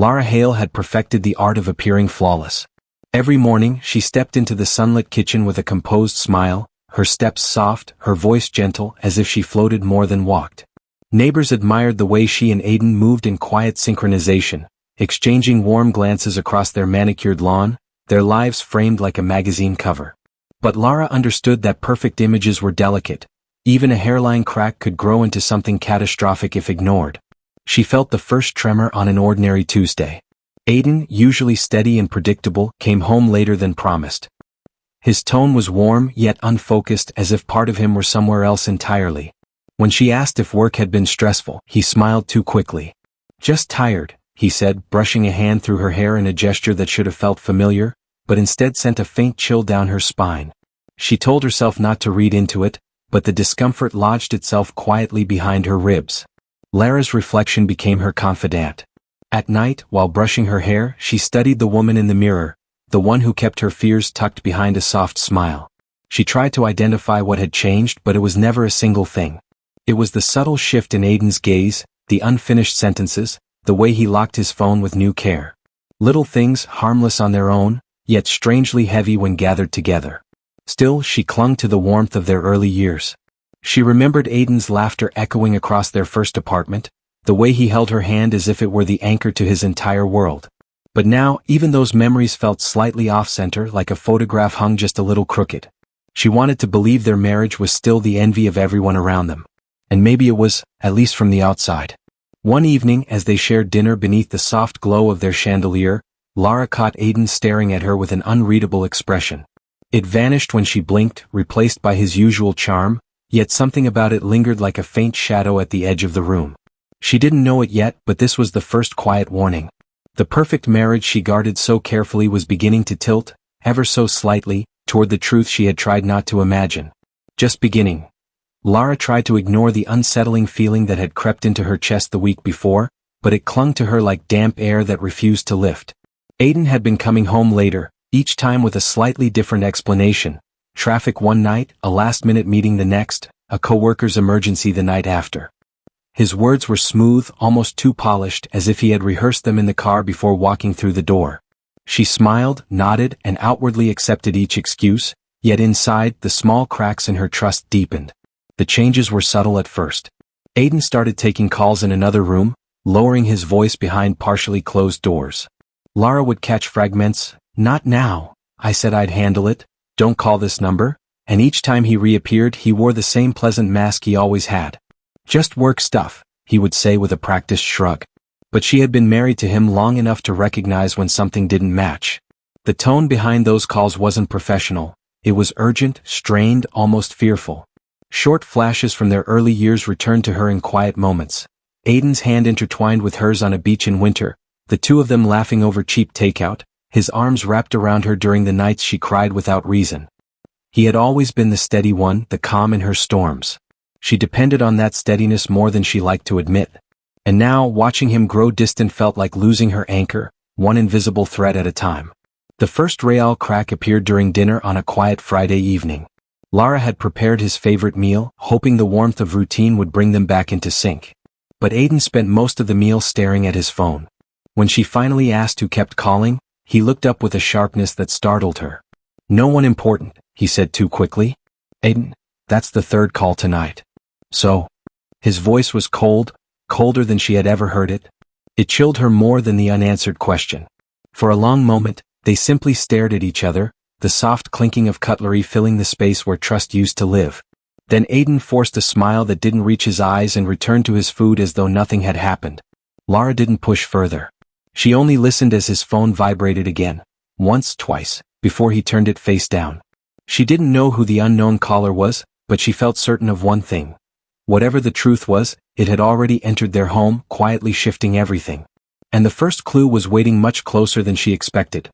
Lara Hale had perfected the art of appearing flawless. Every morning, she stepped into the sunlit kitchen with a composed smile, her steps soft, her voice gentle, as if she floated more than walked. Neighbors admired the way she and Aiden moved in quiet synchronization, exchanging warm glances across their manicured lawn, their lives framed like a magazine cover. But Lara understood that perfect images were delicate. Even a hairline crack could grow into something catastrophic if ignored. She felt the first tremor on an ordinary Tuesday. Aiden, usually steady and predictable, came home later than promised. His tone was warm yet unfocused, as if part of him were somewhere else entirely. When she asked if work had been stressful, he smiled too quickly. "Just tired," he said, brushing a hand through her hair in a gesture that should have felt familiar, but instead sent a faint chill down her spine. She told herself not to read into it, but the discomfort lodged itself quietly behind her ribs. Lara's reflection became her confidant. At night, while brushing her hair, she studied the woman in the mirror, the one who kept her fears tucked behind a soft smile. She tried to identify what had changed, but it was never a single thing. It was the subtle shift in Aiden's gaze, the unfinished sentences, the way he locked his phone with new care. Little things, harmless on their own, yet strangely heavy when gathered together. Still, she clung to the warmth of their early years. She remembered Aiden's laughter echoing across their first apartment, the way he held her hand as if it were the anchor to his entire world. But now, even those memories felt slightly off-center, like a photograph hung just a little crooked. She wanted to believe their marriage was still the envy of everyone around them. And maybe it was, at least from the outside. One evening, as they shared dinner beneath the soft glow of their chandelier, Lara caught Aiden staring at her with an unreadable expression. It vanished when she blinked, replaced by his usual charm, yet something about it lingered like a faint shadow at the edge of the room. She didn't know it yet, but this was the first quiet warning. The perfect marriage she guarded so carefully was beginning to tilt, ever so slightly, toward the truth she had tried not to imagine. Just beginning. Lara tried to ignore the unsettling feeling that had crept into her chest the week before, but it clung to her like damp air that refused to lift. Aiden had been coming home later, each time with a slightly different explanation. Traffic one night, a last-minute meeting the next, a coworker's emergency the night after. His words were smooth, almost too polished, as if he had rehearsed them in the car before walking through the door. She smiled, nodded, and outwardly accepted each excuse, yet inside, the small cracks in her trust deepened. The changes were subtle at first. Aiden started taking calls in another room, lowering his voice behind partially closed doors. Lara would catch fragments. "Not now. I said I'd handle it. Don't call this number." And each time he reappeared, he wore the same pleasant mask he always had. "Just work stuff," he would say with a practiced shrug. But she had been married to him long enough to recognize when something didn't match. The tone behind those calls wasn't professional. It was urgent, strained, almost fearful. Short flashes from their early years returned to her in quiet moments. Aiden's hand intertwined with hers on a beach in winter, the two of them laughing over cheap takeout, his arms wrapped around her during the nights she cried without reason. He had always been the steady one, the calm in her storms. She depended on that steadiness more than she liked to admit. And now, watching him grow distant felt like losing her anchor, one invisible thread at a time. The first real crack appeared during dinner on a quiet Friday evening. Lara had prepared his favorite meal, hoping the warmth of routine would bring them back into sync. But Aiden spent most of the meal staring at his phone. When she finally asked who kept calling, he looked up with a sharpness that startled her. "No one important," he said too quickly. "Aiden, that's the third call tonight." "So?" His voice was cold, colder than she had ever heard it. It chilled her more than the unanswered question. For a long moment, they simply stared at each other, the soft clinking of cutlery filling the space where trust used to live. Then Aiden forced a smile that didn't reach his eyes and returned to his food as though nothing had happened. Lara didn't push further. She only listened as his phone vibrated again, once, twice, before he turned it face down. She didn't know who the unknown caller was, but she felt certain of one thing. Whatever the truth was, it had already entered their home, quietly shifting everything. And the first clue was waiting much closer than she expected.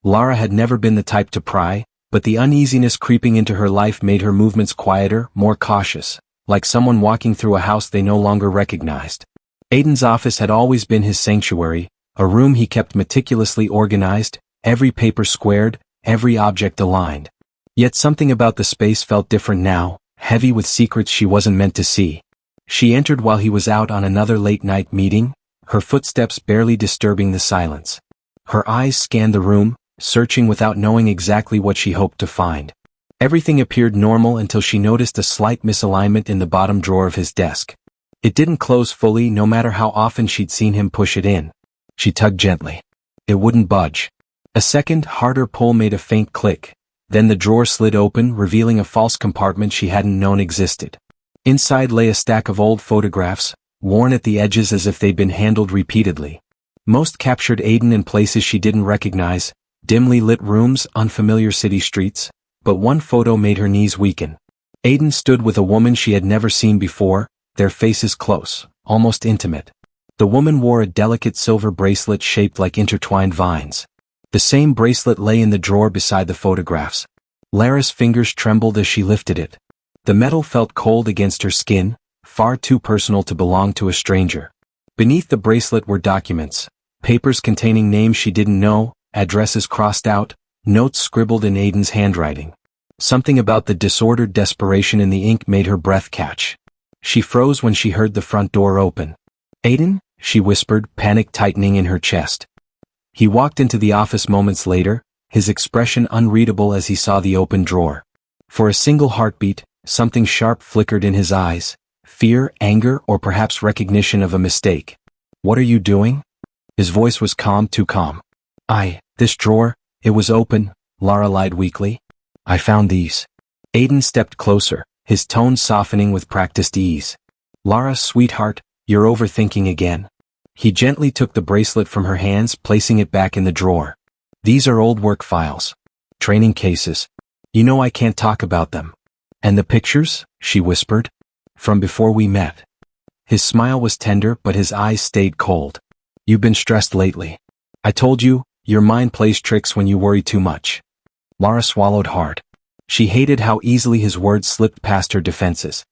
Lara had never been the type to pry, but the uneasiness creeping into her life made her movements quieter, more cautious, like someone walking through a house they no longer recognized. Aiden's office had always been his sanctuary, a room he kept meticulously organized, every paper squared, every object aligned. Yet something about the space felt different now, heavy with secrets she wasn't meant to see. She entered while he was out on another late-night meeting, her footsteps barely disturbing the silence. Her eyes scanned the room, searching without knowing exactly what she hoped to find. Everything appeared normal until she noticed a slight misalignment in the bottom drawer of his desk. It didn't close fully no matter how often she'd seen him push it in. She tugged gently. It wouldn't budge. A second, harder pull made a faint click. Then the drawer slid open, revealing a false compartment she hadn't known existed. Inside lay a stack of old photographs, worn at the edges as if they'd been handled repeatedly. Most captured Aiden in places she didn't recognize, dimly lit rooms, unfamiliar city streets, but one photo made her knees weaken. Aiden stood with a woman she had never seen before, their faces close, almost intimate. The woman wore a delicate silver bracelet shaped like intertwined vines. The same bracelet lay in the drawer beside the photographs. Lara's fingers trembled as she lifted it. The metal felt cold against her skin, far too personal to belong to a stranger. Beneath the bracelet were documents, papers containing names she didn't know, addresses crossed out, notes scribbled in Aiden's handwriting. Something about the disordered desperation in the ink made her breath catch. She froze when she heard the front door open. "Aiden?" she whispered, panic tightening in her chest. He walked into the office moments later, his expression unreadable as he saw the open drawer. For a single heartbeat, something sharp flickered in his eyes, fear, anger, or perhaps recognition of a mistake. "What are you doing?" His voice was calm, too calm. This drawer, it was open," Lara lied weakly. "I found these." Aiden stepped closer, his tone softening with practiced ease. "Lara, sweetheart, you're overthinking again." He gently took the bracelet from her hands, placing it back in the drawer. "These are old work files. Training cases. You know I can't talk about them." "And the pictures?" she whispered. "From before we met." His smile was tender, but his eyes stayed cold. "You've been stressed lately. I told you, your mind plays tricks when you worry too much." Lara swallowed hard. She hated how easily his words slipped past her defenses.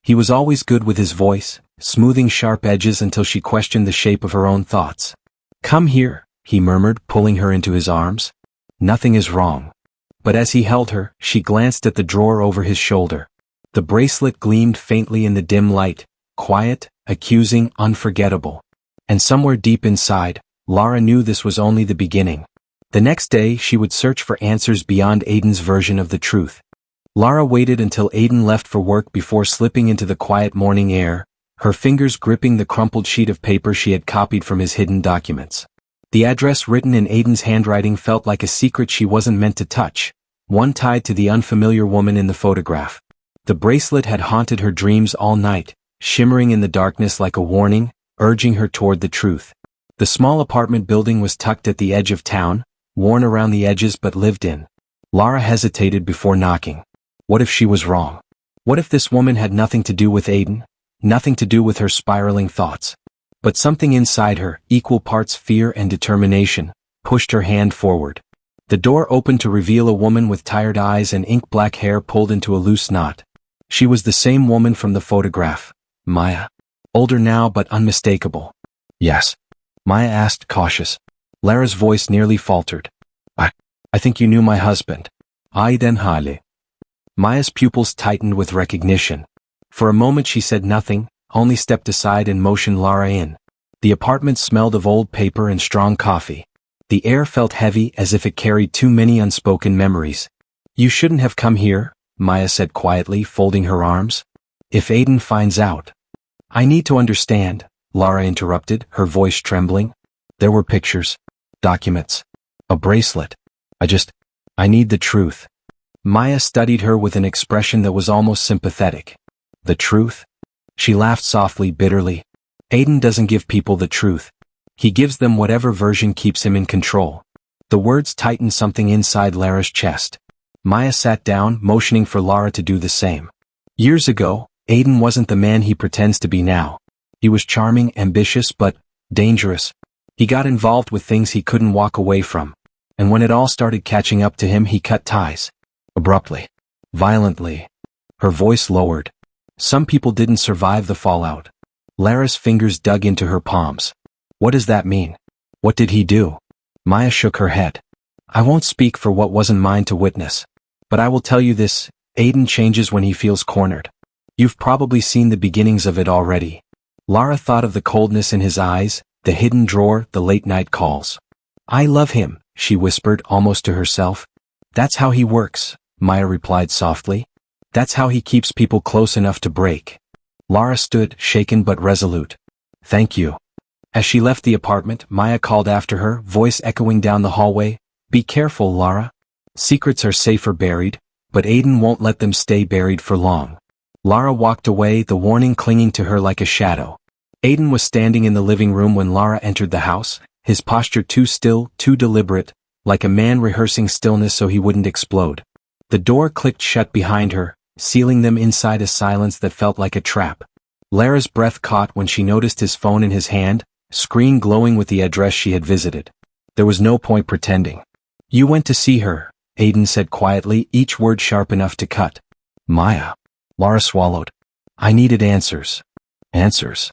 He was always good with his voice, smoothing sharp edges until she questioned the shape of her own thoughts. "Come here," he murmured, pulling her into his arms. "Nothing is wrong." But as he held her, she glanced at the drawer over his shoulder. The bracelet gleamed faintly in the dim light, quiet, accusing, unforgettable. And somewhere deep inside, Lara knew this was only the beginning. The next day she would search for answers beyond Aiden's version of the truth. Lara waited until Aiden left for work before slipping into the quiet morning air, her fingers gripping the crumpled sheet of paper she had copied from his hidden documents. The address written in Aiden's handwriting felt like a secret she wasn't meant to touch, one tied to the unfamiliar woman in the photograph. The bracelet had haunted her dreams all night, shimmering in the darkness like a warning, urging her toward the truth. The small apartment building was tucked at the edge of town, worn around the edges but lived in. Lara hesitated before knocking. What if she was wrong? What if this woman had nothing to do with Aiden? Nothing to do with her spiraling thoughts? But something inside her, equal parts fear and determination, pushed her hand forward. The door opened to reveal a woman with tired eyes and ink-black hair pulled into a loose knot. She was the same woman from the photograph, Maya. Older now but unmistakable. "Yes?" Maya asked, cautious. Lara's voice nearly faltered. I think you knew my husband." "Den Haile." Maya's pupils tightened with recognition. For a moment she said nothing, only stepped aside and motioned Lara in. The apartment smelled of old paper and strong coffee. The air felt heavy as if it carried too many unspoken memories. "You shouldn't have come here," Maya said quietly, folding her arms. "If Aiden finds out." "I need to understand," Lara interrupted, her voice trembling. "There were pictures, documents, a bracelet. I need the truth." Maya studied her with an expression that was almost sympathetic. "The truth?" She laughed softly, bitterly. "Aiden doesn't give people the truth. He gives them whatever version keeps him in control." The words tightened something inside Lara's chest. Maya sat down, motioning for Lara to do the same. Years ago, Aiden wasn't the man he pretends to be now. He was charming, ambitious, but dangerous. He got involved with things he couldn't walk away from. And when it all started catching up to him, he cut ties. Abruptly. Violently. Her voice lowered. Some people didn't survive the fallout. Lara's fingers dug into her palms. "What does that mean? What did he do?" Maya shook her head. "I won't speak for what wasn't mine to witness. But I will tell you this, Aiden changes when he feels cornered. You've probably seen the beginnings of it already." Lara thought of the coldness in his eyes, The hidden drawer, the late-night calls. I love him, she whispered almost to herself. That's how he works, Maya replied softly. That's how he keeps people close enough to break. Lara stood, shaken but resolute. Thank you. As she left the apartment, Maya called after her, voice echoing down the hallway. Be careful, Lara. Secrets are safer buried, but Aiden won't let them stay buried for long. Lara walked away, the warning clinging to her like a shadow. Aiden was standing in the living room when Lara entered the house, his posture too still, too deliberate, like a man rehearsing stillness so he wouldn't explode. The door clicked shut behind her, sealing them inside a silence that felt like a trap. Lara's breath caught when she noticed his phone in his hand, screen glowing with the address she had visited. There was no point pretending. You went to see her, Aiden said quietly, each word sharp enough to cut. Maya. Lara swallowed. I needed answers. Answers.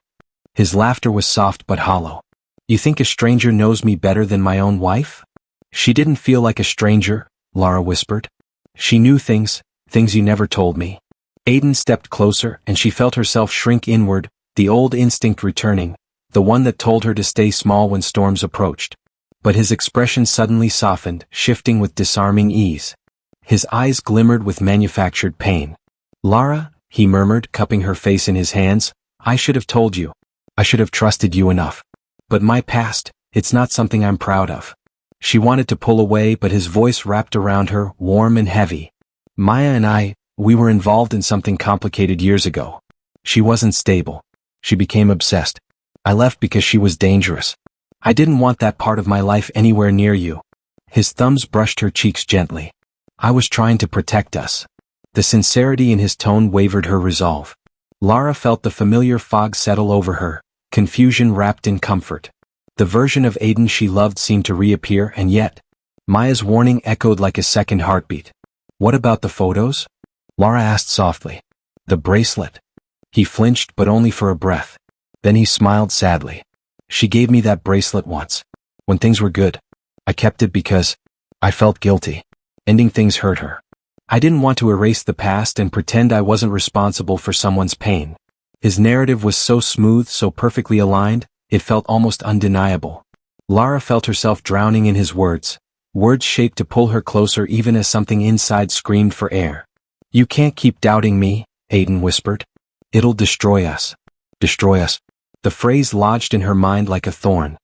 His laughter was soft but hollow. You think a stranger knows me better than my own wife? She didn't feel like a stranger, Lara whispered. She knew things you never told me. Aiden stepped closer and she felt herself shrink inward, the old instinct returning, the one that told her to stay small when storms approached. But his expression suddenly softened, shifting with disarming ease. His eyes glimmered with manufactured pain. Lara, he murmured, cupping her face in his hands, I should have told you. I should have trusted you enough. But my past, it's not something I'm proud of. She wanted to pull away, but his voice wrapped around her, warm and heavy. Maya and we were involved in something complicated years ago. She wasn't stable. She became obsessed. I left because she was dangerous. I didn't want that part of my life anywhere near you. His thumbs brushed her cheeks gently. I was trying to protect us. The sincerity in his tone wavered her resolve. Lara felt the familiar fog settle over her, confusion wrapped in comfort. The version of Aiden she loved seemed to reappear, and yet, Maya's warning echoed like a second heartbeat. What about the photos? Lara asked softly. The bracelet. He flinched, but only for a breath. Then he smiled sadly. She gave me that bracelet once. When things were good. I kept it because I felt guilty. Ending things hurt her. I didn't want to erase the past and pretend I wasn't responsible for someone's pain. His narrative was so smooth, so perfectly aligned, it felt almost undeniable. Lara felt herself drowning in his words shaped to pull her closer even as something inside screamed for air. You can't keep doubting me, Aiden whispered. It'll destroy us. Destroy us. The phrase lodged in her mind like a thorn.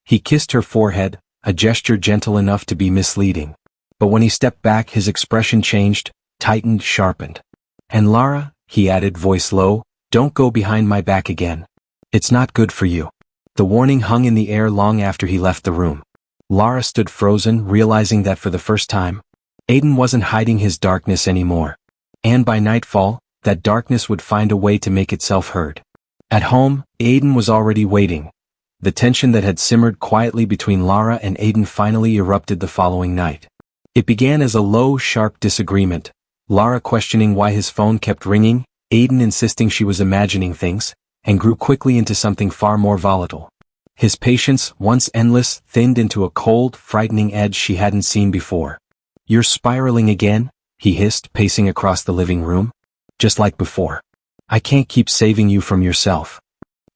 He kissed her forehead, a gesture gentle enough to be misleading. But when he stepped back, his expression changed, tightened, sharpened. And Lara, he added, voice low, don't go behind my back again. It's not good for you. The warning hung in the air long after he left the room. Lara stood frozen, realizing that for the first time, Aiden wasn't hiding his darkness anymore. And by nightfall, that darkness would find a way to make itself heard. At home, Aiden was already waiting. The tension that had simmered quietly between Lara and Aiden finally erupted the following night. It began as a low, sharp disagreement, Lara questioning why his phone kept ringing, Aiden insisting she was imagining things, and grew quickly into something far more volatile. His patience, once endless, thinned into a cold, frightening edge she hadn't seen before. You're spiraling again, he hissed, pacing across the living room. Just like before. I can't keep saving you from yourself.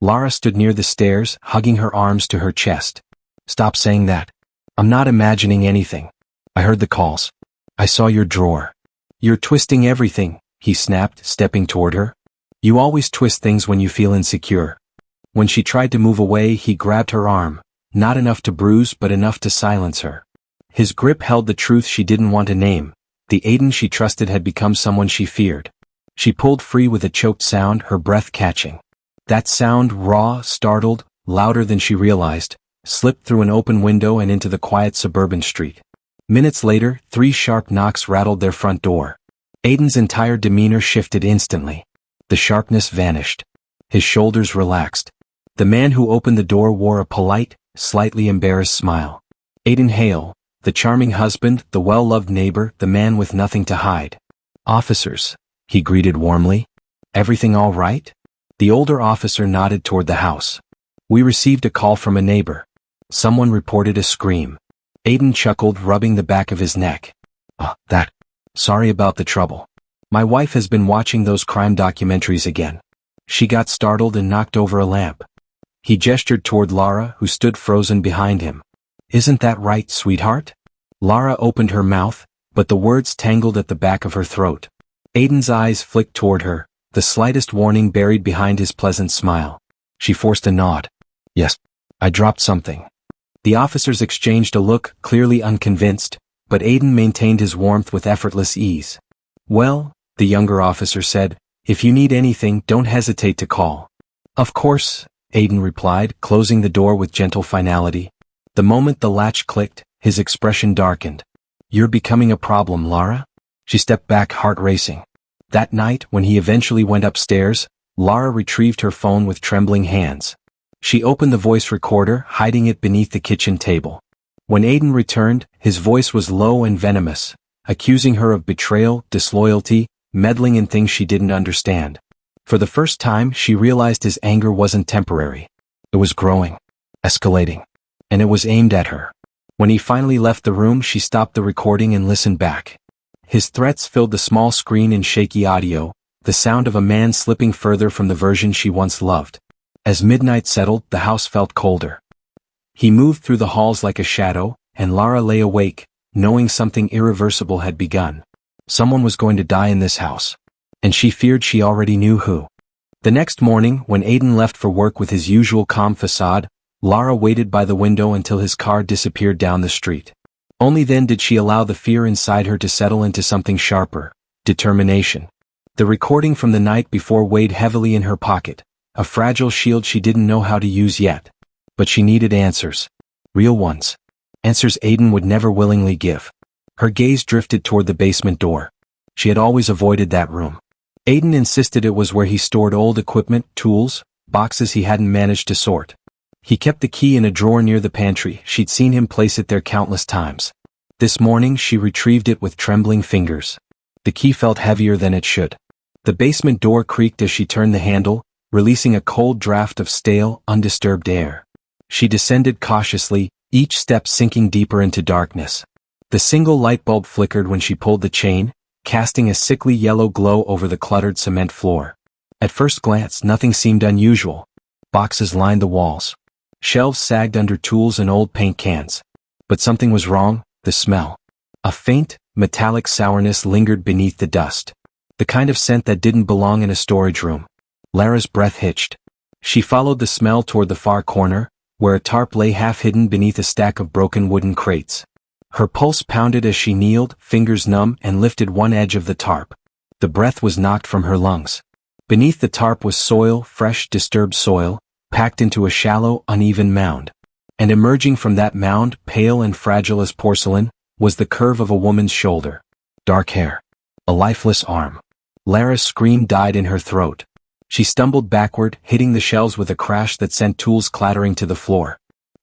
Lara stood near the stairs, hugging her arms to her chest. Stop saying that. I'm not imagining anything. I heard the calls. I saw your drawer. You're twisting everything, he snapped, stepping toward her. You always twist things when you feel insecure. When she tried to move away, he grabbed her arm, not enough to bruise but enough to silence her. His grip held the truth she didn't want to name. The Aiden she trusted had become someone she feared. She pulled free with a choked sound, her breath catching. That sound, raw, startled, louder than she realized, slipped through an open window and into the quiet suburban street. Minutes later, 3 sharp knocks rattled their front door. Aiden's entire demeanor shifted instantly. The sharpness vanished. His shoulders relaxed. The man who opened the door wore a polite, slightly embarrassed smile. Aiden Hale, the charming husband, the well-loved neighbor, the man with nothing to hide. Officers, he greeted warmly. Everything all right? The older officer nodded toward the house. We received a call from a neighbor. Someone reported a scream. Aiden chuckled, rubbing the back of his neck. That. Sorry about the trouble. My wife has been watching those crime documentaries again. She got startled and knocked over a lamp. He gestured toward Lara, who stood frozen behind him. "Isn't that right, sweetheart?" Lara opened her mouth, but the words tangled at the back of her throat. Aiden's eyes flicked toward her, the slightest warning buried behind his pleasant smile. She forced a nod. "Yes. I dropped something." The officers exchanged a look, clearly unconvinced, but Aiden maintained his warmth with effortless ease. "Well," the younger officer said, "if you need anything, don't hesitate to call." "Of course," Aiden replied, closing the door with gentle finality. The moment the latch clicked, his expression darkened. "You're becoming a problem, Lara?" She stepped back, heart racing. That night, when he eventually went upstairs, Lara retrieved her phone with trembling hands. She opened the voice recorder, hiding it beneath the kitchen table. When Aiden returned, his voice was low and venomous, accusing her of betrayal, disloyalty, meddling in things she didn't understand. For the first time, she realized his anger wasn't temporary. It was growing, escalating, and it was aimed at her. When he finally left the room, she stopped the recording and listened back. His threats filled the small screen in shaky audio, the sound of a man slipping further from the version she once loved. As midnight settled, the house felt colder. He moved through the halls like a shadow, and Lara lay awake, knowing something irreversible had begun. Someone was going to die in this house. And she feared she already knew who. The next morning, when Aiden left for work with his usual calm facade, Lara waited by the window until his car disappeared down the street. Only then did she allow the fear inside her to settle into something sharper: determination. The recording from the night before weighed heavily in her pocket, a fragile shield she didn't know how to use yet. But she needed answers. Real ones. Answers Aiden would never willingly give. Her gaze drifted toward the basement door. She had always avoided that room. Aiden insisted it was where he stored old equipment, tools, boxes he hadn't managed to sort. He kept the key in a drawer near the pantry. She'd seen him place it there countless times. This morning she retrieved it with trembling fingers. The key felt heavier than it should. The basement door creaked as she turned the handle, releasing a cold draft of stale, undisturbed air. She descended cautiously, each step sinking deeper into darkness. The single light bulb flickered when she pulled the chain, casting a sickly yellow glow over the cluttered cement floor. At first glance, nothing seemed unusual. Boxes lined the walls. Shelves sagged under tools and old paint cans. But something was wrong: the smell. A faint, metallic sourness lingered beneath the dust. The kind of scent that didn't belong in a storage room. Lara's breath hitched. She followed the smell toward the far corner, where a tarp lay half-hidden beneath a stack of broken wooden crates. Her pulse pounded as she kneeled, fingers numb, and lifted one edge of the tarp. The breath was knocked from her lungs. Beneath the tarp was soil, fresh, disturbed soil, packed into a shallow, uneven mound. And emerging from that mound, pale and fragile as porcelain, was the curve of a woman's shoulder. Dark hair. A lifeless arm. Lara's scream died in her throat. She stumbled backward, hitting the shelves with a crash that sent tools clattering to the floor.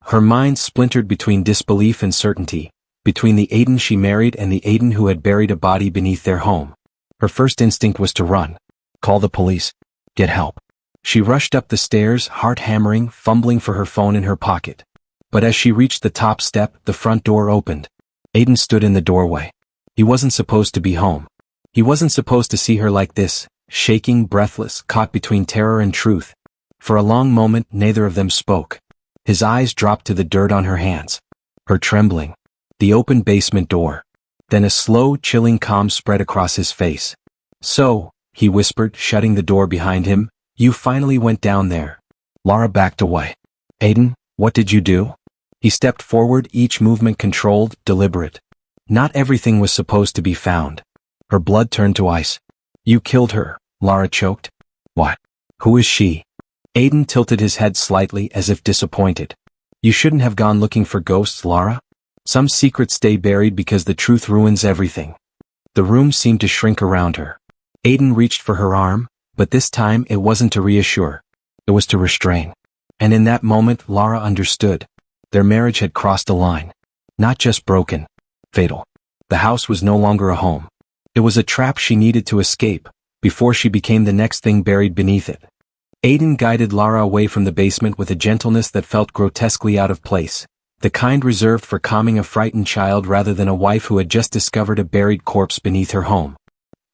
Her mind splintered between disbelief and certainty, between the Aiden she married and the Aiden who had buried a body beneath their home. Her first instinct was to run. Call the police. Get help. She rushed up the stairs, heart hammering, fumbling for her phone in her pocket. But as she reached the top step, the front door opened. Aiden stood in the doorway. He wasn't supposed to be home. He wasn't supposed to see her like this, shaking, breathless, caught between terror and truth. For a long moment, neither of them spoke. His eyes dropped to the dirt on her hands. Her trembling. The open basement door. Then a slow, chilling calm spread across his face. "So," he whispered, shutting the door behind him, "you finally went down there." Lara backed away. "Aiden, what did you do?" He stepped forward, each movement controlled, deliberate. Not everything was supposed to be found. Her blood turned to ice. "You killed her," Lara choked. "What? Who is she?" Aiden tilted his head slightly as if disappointed. "You shouldn't have gone looking for ghosts, Lara. Some secrets stay buried because the truth ruins everything." The room seemed to shrink around her. Aiden reached for her arm, but this time it wasn't to reassure. It was to restrain. And in that moment, Lara understood. Their marriage had crossed a line. Not just broken. Fatal. The house was no longer a home. It was a trap she needed to escape, before she became the next thing buried beneath it. Aiden guided Lara away from the basement with a gentleness that felt grotesquely out of place, the kind reserved for calming a frightened child rather than a wife who had just discovered a buried corpse beneath her home.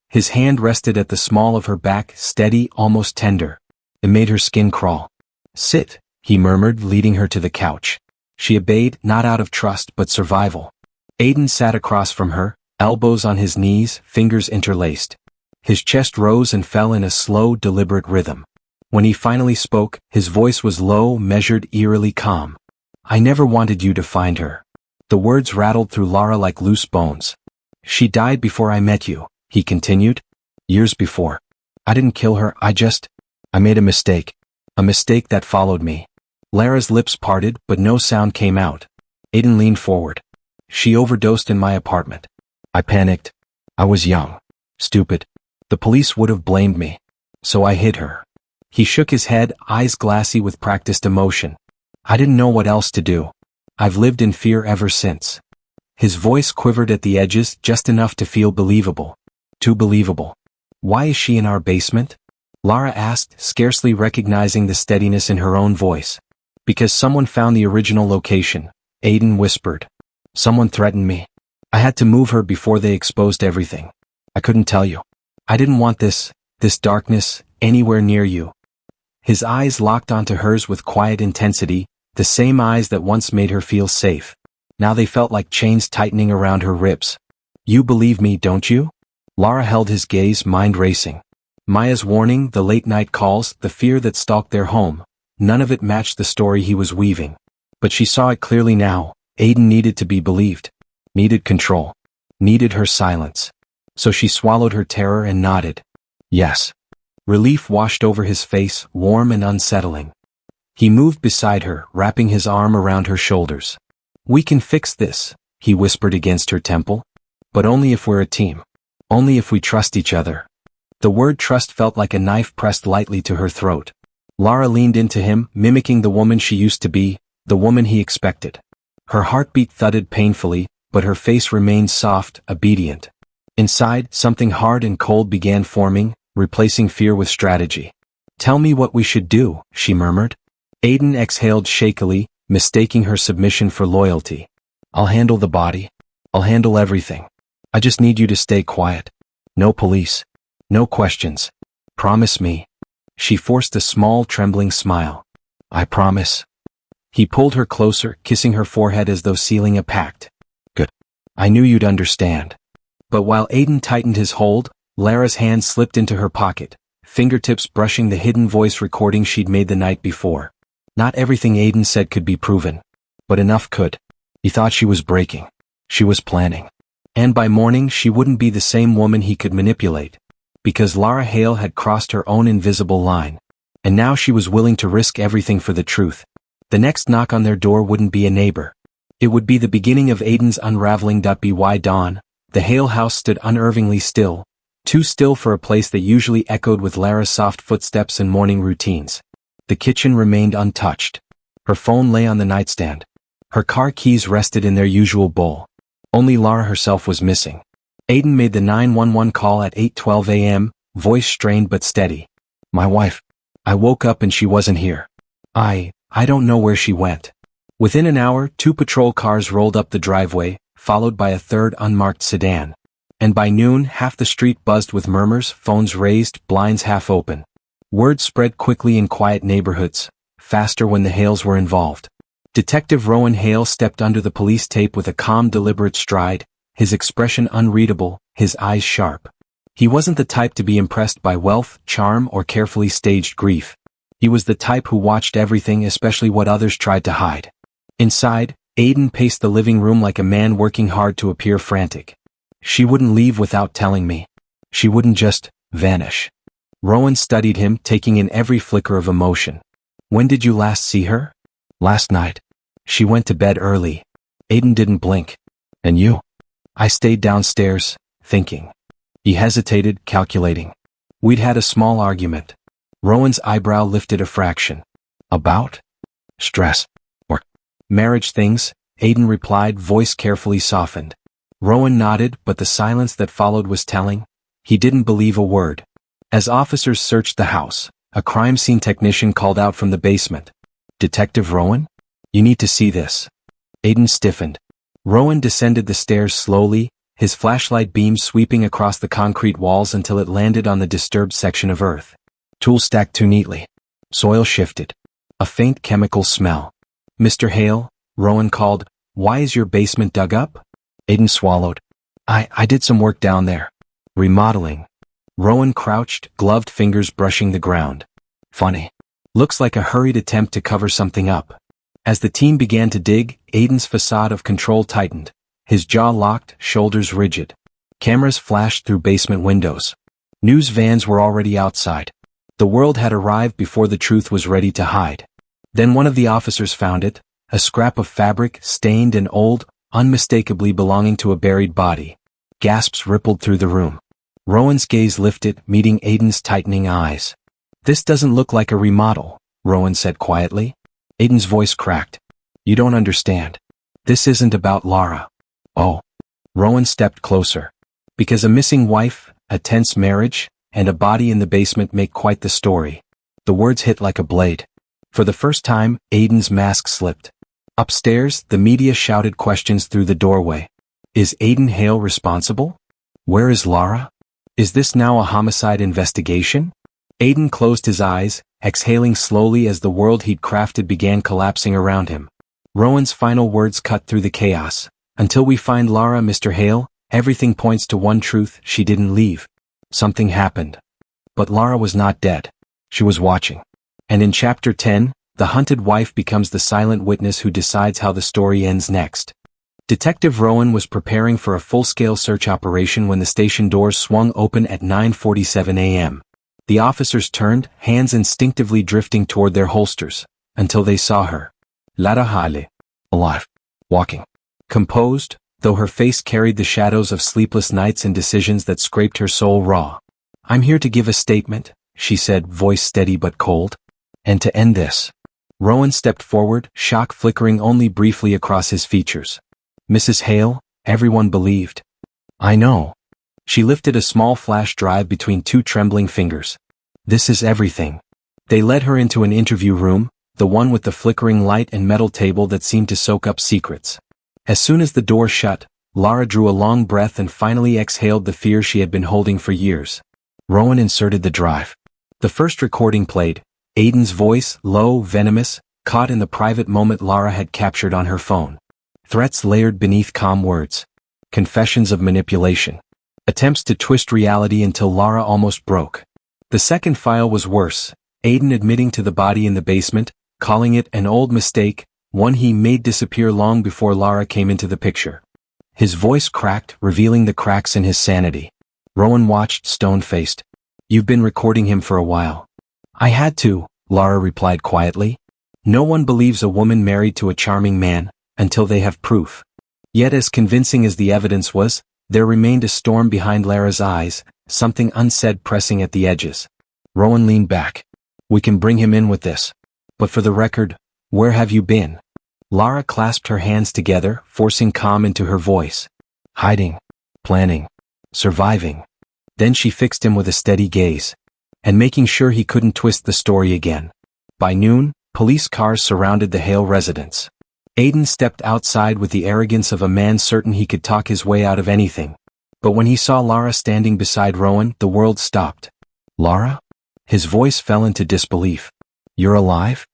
His hand rested at the small of her back, steady, almost tender. It made her skin crawl. "Sit," he murmured, leading her to the couch. She obeyed, not out of trust but survival. Aiden sat across from her, elbows on his knees, fingers interlaced. His chest rose and fell in a slow, deliberate rhythm. When he finally spoke, his voice was low, measured, eerily calm. "I never wanted you to find her." The words rattled through Lara like loose bones. "She died before I met you," he continued. "Years before. I didn't kill her, I made a mistake. A mistake that followed me." Lara's lips parted, but no sound came out. Aiden leaned forward. "She overdosed in my apartment. I panicked. I was young. Stupid. The police would have blamed me. So I hid her." He shook his head, eyes glassy with practiced emotion. "I didn't know what else to do. I've lived in fear ever since." His voice quivered at the edges, just enough to feel believable. Too believable. "Why is she in our basement?" Lara asked, scarcely recognizing the steadiness in her own voice. "Because someone found the original location," Aiden whispered. "Someone threatened me. I had to move her before they exposed everything. I couldn't tell you. I didn't want this darkness, anywhere near you." His eyes locked onto hers with quiet intensity, the same eyes that once made her feel safe. Now they felt like chains tightening around her ribs. "You believe me, don't you?" Lara held his gaze, mind racing. Maya's warning, the late-night calls, the fear that stalked their home, none of it matched the story he was weaving. But she saw it clearly now. Aiden needed to be believed. Needed control. Needed her silence. So she swallowed her terror and nodded. "Yes." Relief washed over his face, warm and unsettling. He moved beside her, wrapping his arm around her shoulders. "We can fix this," he whispered against her temple. "But only if we're a team. Only if we trust each other." The word trust felt like a knife pressed lightly to her throat. Lara leaned into him, mimicking the woman she used to be, the woman he expected. Her heartbeat thudded painfully, but her face remained soft, obedient. Inside, something hard and cold began forming, replacing fear with strategy. "Tell me what we should do," she murmured. Aiden exhaled shakily, mistaking her submission for loyalty. "I'll handle the body. I'll handle everything. I just need you to stay quiet. No police. No questions. Promise me." She forced a small, trembling smile. "I promise." He pulled her closer, kissing her forehead as though sealing a pact. "Good. I knew you'd understand." But while Aiden tightened his hold, Lara's hand slipped into her pocket, fingertips brushing the hidden voice recording she'd made the night before. Not everything Aiden said could be proven. But enough could. He thought she was breaking. She was planning. And by morning she wouldn't be the same woman he could manipulate. Because Lara Hale had crossed her own invisible line. And now she was willing to risk everything for the truth. The next knock on their door wouldn't be a neighbor. It would be the beginning of Aiden's unraveling. By dawn, the Hale house stood unnervingly still. Too still for a place that usually echoed with Lara's soft footsteps and morning routines. The kitchen remained untouched. Her phone lay on the nightstand. Her car keys rested in their usual bowl. Only Lara herself was missing. Aiden made the 911 call at 8:12 a.m., voice strained but steady. "My wife. I woke up and she wasn't here. I don't know where she went." Within an hour, 2 patrol cars rolled up the driveway, followed by a third unmarked sedan. And by noon, half the street buzzed with murmurs, phones raised, blinds half open. Word spread quickly in quiet neighborhoods, faster when the Hales were involved. Detective Rowan Hale stepped under the police tape with a calm, deliberate stride, his expression unreadable, his eyes sharp. He wasn't the type to be impressed by wealth, charm, or carefully staged grief. He was the type who watched everything, especially what others tried to hide. Inside, Aiden paced the living room like a man working hard to appear frantic. "She wouldn't leave without telling me. She wouldn't just vanish." Rowan studied him, taking in every flicker of emotion. "When did you last see her?" "Last night. She went to bed early." Aiden didn't blink. "And you?" "I stayed downstairs, thinking." He hesitated, calculating. "We'd had a small argument." Rowan's eyebrow lifted a fraction. "About?" "Stress. Or marriage things," Aiden replied, voice carefully softened. Rowan nodded, but the silence that followed was telling. He didn't believe a word. As officers searched the house, a crime scene technician called out from the basement. "Detective Rowan? You need to see this." Aiden stiffened. Rowan descended the stairs slowly, his flashlight beam sweeping across the concrete walls until it landed on the disturbed section of earth. Tools stacked too neatly. Soil shifted. A faint chemical smell. "Mr. Hale," Rowan called, "why is your basement dug up?" Aiden swallowed. I did some work down there. Remodeling." Rowan crouched, gloved fingers brushing the ground. "Funny. Looks like a hurried attempt to cover something up." As the team began to dig, Aiden's facade of control tightened. His jaw locked, shoulders rigid. Cameras flashed through basement windows. News vans were already outside. The world had arrived before the truth was ready to hide. Then one of the officers found it, a scrap of fabric, stained and old, unmistakably belonging to a buried body. Gasps rippled through the room. Rowan's gaze lifted, meeting Aiden's tightening eyes. "This doesn't look like a remodel," Rowan said quietly. Aiden's voice cracked. "You don't understand. This isn't about Lara." "Oh." Rowan stepped closer. "Because a missing wife, a tense marriage, and a body in the basement make quite the story." The words hit like a blade. For the first time, Aiden's mask slipped. Upstairs, the media shouted questions through the doorway. Is Aiden Hale responsible? Where is Lara? Is this now a homicide investigation? Aiden closed his eyes, exhaling slowly as the world he'd crafted began collapsing around him. Rowan's final words cut through the chaos. "Until we find Lara, Mr. Hale, everything points to one truth: she didn't leave. Something happened. But Lara was not dead. She was watching." And in Chapter 10, the hunted wife becomes the silent witness who decides how the story ends next. Detective Rowan was preparing for a full-scale search operation when the station doors swung open at 9:47 a.m. The officers turned, hands instinctively drifting toward their holsters, until they saw her. Lara Hale. Alive. Walking. Composed, though her face carried the shadows of sleepless nights and decisions that scraped her soul raw. "I'm here to give a statement," she said, voice steady but cold. "And to end this." Rowan stepped forward, shock flickering only briefly across his features. "Mrs. Hale, everyone believed." "I know." She lifted a small flash drive between two trembling fingers. "This is everything." They led her into an interview room, the one with the flickering light and metal table that seemed to soak up secrets. As soon as the door shut, Lara drew a long breath and finally exhaled the fear she had been holding for years. Rowan inserted the drive. The first recording played, Aiden's voice, low, venomous, caught in the private moment Lara had captured on her phone. Threats layered beneath calm words. Confessions of manipulation. Attempts to twist reality until Lara almost broke. The second file was worse, Aiden admitting to the body in the basement, calling it an old mistake, one he made disappear long before Lara came into the picture. His voice cracked, revealing the cracks in his sanity. Rowan watched, stone-faced. "You've been recording him for a while." "I had to," Lara replied quietly. "No one believes a woman married to a charming man, until they have proof." Yet as convincing as the evidence was, there remained a storm behind Lara's eyes, something unsaid pressing at the edges. Rowan leaned back. "We can bring him in with this. But for the record, where have you been?" Lara clasped her hands together, forcing calm into her voice. "Hiding. Planning. Surviving." Then she fixed him with a steady gaze. "And making sure he couldn't twist the story again." By noon, police cars surrounded the Hale residence. Aiden stepped outside with the arrogance of a man certain he could talk his way out of anything. But when he saw Lara standing beside Rowan, the world stopped. "Lara?" His voice fell into disbelief. "You're alive?"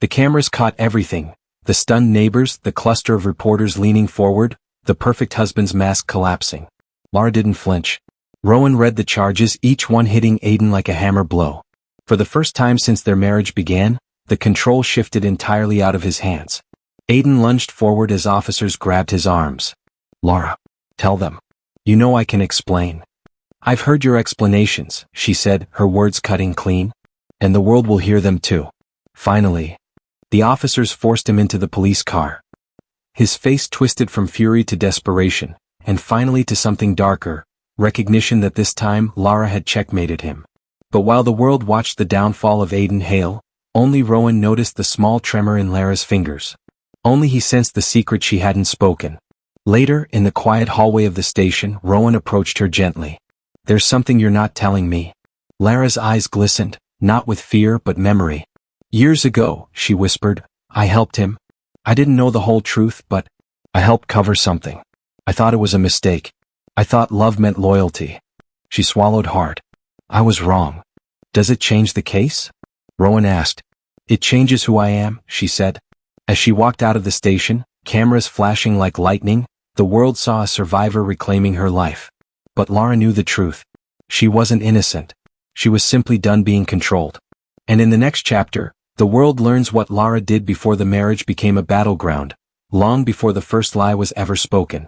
The cameras caught everything. The stunned neighbors, the cluster of reporters leaning forward, the perfect husband's mask collapsing. Lara didn't flinch. Rowan read the charges, each one hitting Aiden like a hammer blow. For the first time since their marriage began, the control shifted entirely out of his hands. Aiden lunged forward as officers grabbed his arms. "Lara, tell them. You know I can explain." "I've heard your explanations," she said, her words cutting clean. "And the world will hear them too." Finally. The officers forced him into the police car. His face twisted from fury to desperation, and finally to something darker, recognition that this time Lara had checkmated him. But while the world watched the downfall of Aiden Hale, only Rowan noticed the small tremor in Lara's fingers. Only he sensed the secret she hadn't spoken. Later, in the quiet hallway of the station, Rowan approached her gently. "There's something you're not telling me." Lara's eyes glistened, not with fear but memory. "Years ago," she whispered, "I helped him. I didn't know the whole truth, but I helped cover something. I thought it was a mistake. I thought love meant loyalty." She swallowed hard. "I was wrong. Does it change the case?" Rowan asked. It changes who I am, she said. As she walked out of the station, cameras flashing like lightning, the world saw a survivor reclaiming her life. But Lara knew the truth. She wasn't innocent. She was simply done being controlled. And in the next chapter, the world learns what Lara did before the marriage became a battleground, long before the first lie was ever spoken.